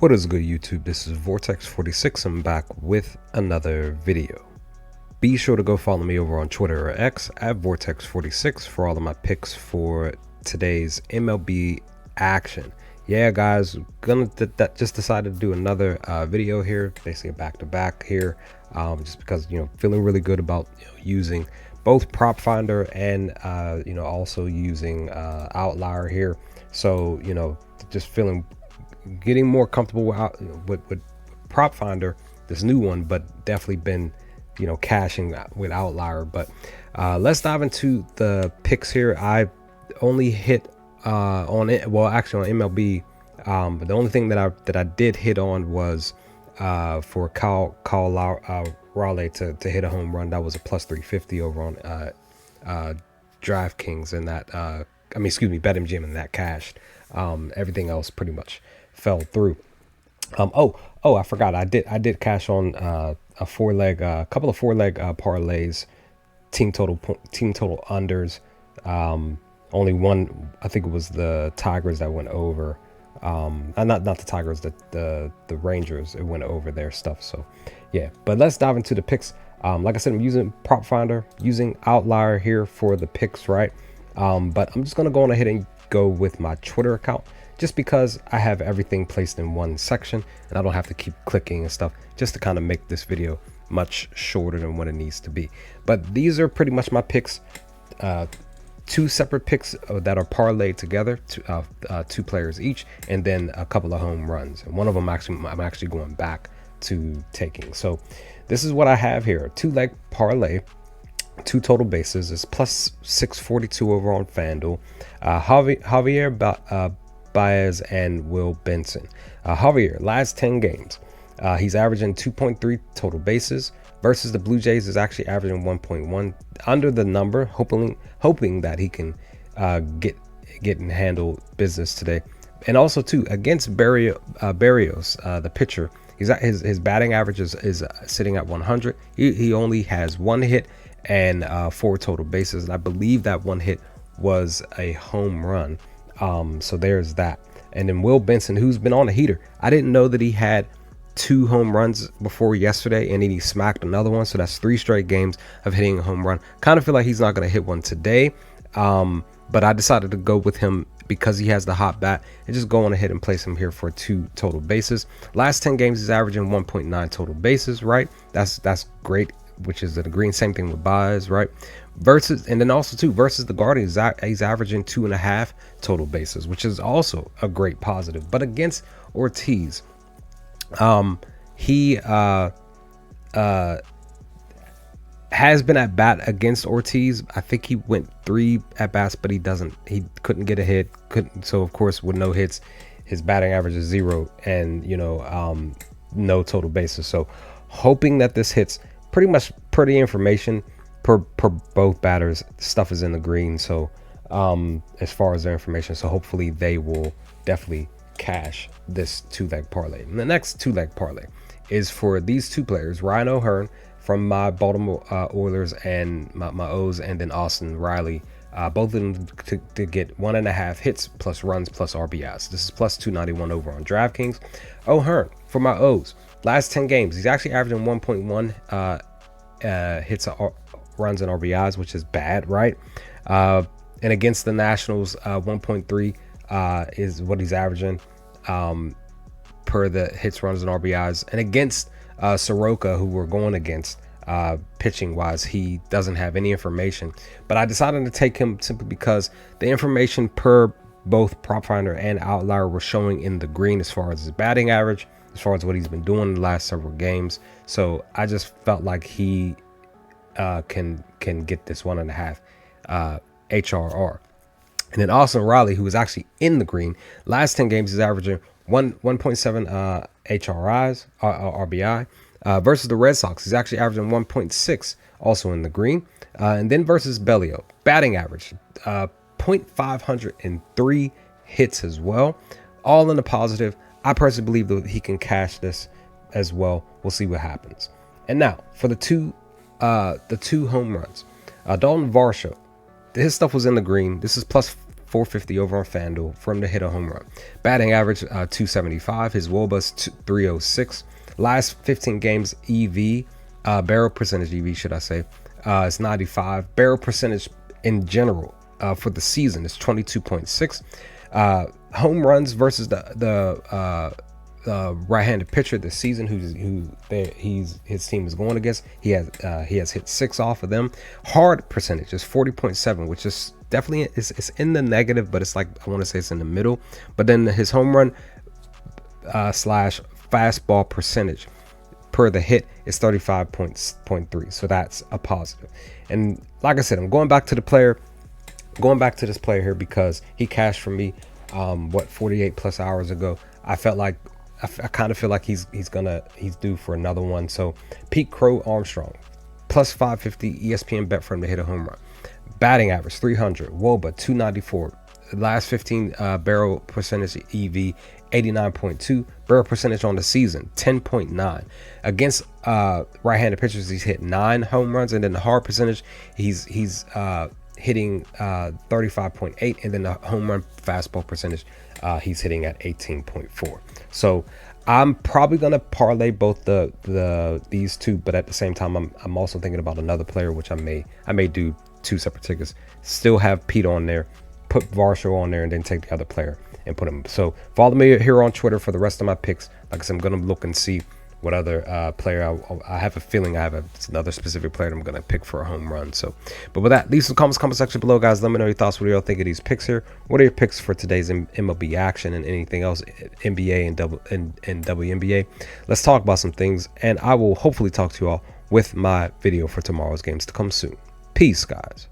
What is good, YouTube? This is Vortex46. I'm back with another video. Be sure to go follow me over on Twitter or X at Vortex46 for all of my picks for today's MLB action. Yeah, guys, just decided to do another video here, basically a back-to-back here, just because feeling really good about using both Prop Finder and also using Outlier here. So just getting more comfortable with Prop Finder, this new one, but definitely been cashing with Outlier. But let's dive into the picks here. I only hit on it, well, actually on MLB, but the only thing that I did hit on was for Kyle Raleigh to hit a home run. That was a plus 350 over on DraftKings, and that BetMGM, and that cashed. Everything else pretty much fell through. I forgot, I did cash on a couple of four-leg parlays, team total unders. Only one, I think it was the Tigers that went over. Not the Tigers, the Rangers, it went over their stuff. So yeah, but let's dive into the picks. Like I said, I'm using Prop Finder, using Outlier here for the picks, right? But I'm just gonna go on ahead and go with my Twitter account, just because I have everything placed in one section and I don't have to keep clicking and stuff, just to kind of make this video much shorter than what it needs to be. But these are pretty much my picks, two separate picks that are parlayed together, two players each, and then a couple of home runs. And one of them I'm actually going back to taking. So this is what I have here: two-leg parlay, two total bases, is plus 642 over on FanDuel. Javier Baez and Will Benson. Javier, last 10 games, he's averaging 2.3 total bases, versus the Blue Jays is actually averaging 1.1, under the number, hoping that he can get and handle business today. And also too, against Barrios, the pitcher, his batting average is sitting at 100. He only has one hit and 4 total bases, and I believe that one hit was a home run. So there's that. And then Will Benson, who's been on a heater. I didn't know that he had 2 home runs before yesterday, and then he smacked another one. So that's 3 straight games of hitting a home run. Kind of feel like he's not going to hit one today, but I decided to go with him because he has the hot bat, and just go on ahead and place him here for 2 total bases. Last 10 games he's averaging 1.9 total bases, right? That's great, which is the green. Same thing with Baez, right? Versus, and then also too, versus the Guardians, he's averaging 2.5 total bases, which is also a great positive. But against Ortiz, he has been at bat against Ortiz. I think he went 3 at bats, but he couldn't get a hit. So of course, with no hits, his batting average is 0, and no total bases. So hoping that this hits. Pretty much per the information, per both batters, stuff is in the green. So as far as their information, so hopefully they will definitely cash this 2-leg parlay. And the next 2-leg parlay is for these 2 players: Ryan O'Hearn from my Baltimore Oilers and my O's, and then Austin Riley, both of them to get 1.5 hits plus runs plus RBIs. This is plus 291 over on DraftKings. O'Hearn for my O's, last 10 games he's actually averaging 1.1 hits, runs, and RBIs, which is bad, right? And against the Nationals, 1.3 is what he's averaging per the hits, runs, and RBIs. And against Soroka, who we're going against pitching wise, he doesn't have any information, but I decided to take him simply because the information per both Prop Finder and Outlier were showing in the green as far as his batting average, as far as what he's been doing in the last several games. So I just felt like he can get this 1.5 HRR. And then Austin Riley, who is actually in the green, last 10 games he's averaging 1.7 HRIs, RBI. Versus the Red Sox, he's actually averaging 1.6, also in the green. And then versus Bellio, batting average 0.503 hits as well, all in the positive. I personally believe that he can cash this as well. We'll see what happens. And now for the two home runs, Dalton Varsho, his stuff was in the green. This is plus 450 over on FanDuel from to hit a home run. Batting average 275. His WOBA's 306. Last 15 games EV, barrel percentage EV should I say, is 95. Barrel percentage in general for the season is 22.6. Home runs versus the right-handed pitcher this season his team is going against, he has hit 6 off of them. Hard percentage is 40.7, which is definitely it's in the negative, but it's like, I want to say it's in the middle. But then his home run slash fastball percentage per the hit is 35.3, so that's a positive. And like I said, I'm going back to this player here because he cashed for me 48 plus hours ago. I kind of feel like he's due for another one. So Pete Crow Armstrong plus 550 ESPN bet for him to hit a home run. Batting average 300, WOBA 294. Last 15 barrel percentage EV 89.2. Barrel percentage on the season 10.9. Against right-handed pitchers, he's hit 9 home runs, and then the hard percentage he's hitting 35.8, and then the home run fastball percentage he's hitting at 18.4. So I'm probably gonna parlay both these two, but at the same time I'm also thinking about another player, which I may do 2 separate tickets. Still have Pete on there, put Varsho on there, and then take the other player and put him. So follow me here on Twitter for the rest of my picks. Like I said, I'm gonna look and see what other player I have a feeling it's another specific player that I'm gonna pick for a home run. So, but with that, leave some comments comment section below, guys. Let me know your thoughts. What do y'all think of these picks here? What are your picks for today's MLB action and anything else, NBA and WNBA? Let's talk about some things, and I will hopefully talk to you all with my video for tomorrow's games to come soon. Peace, guys.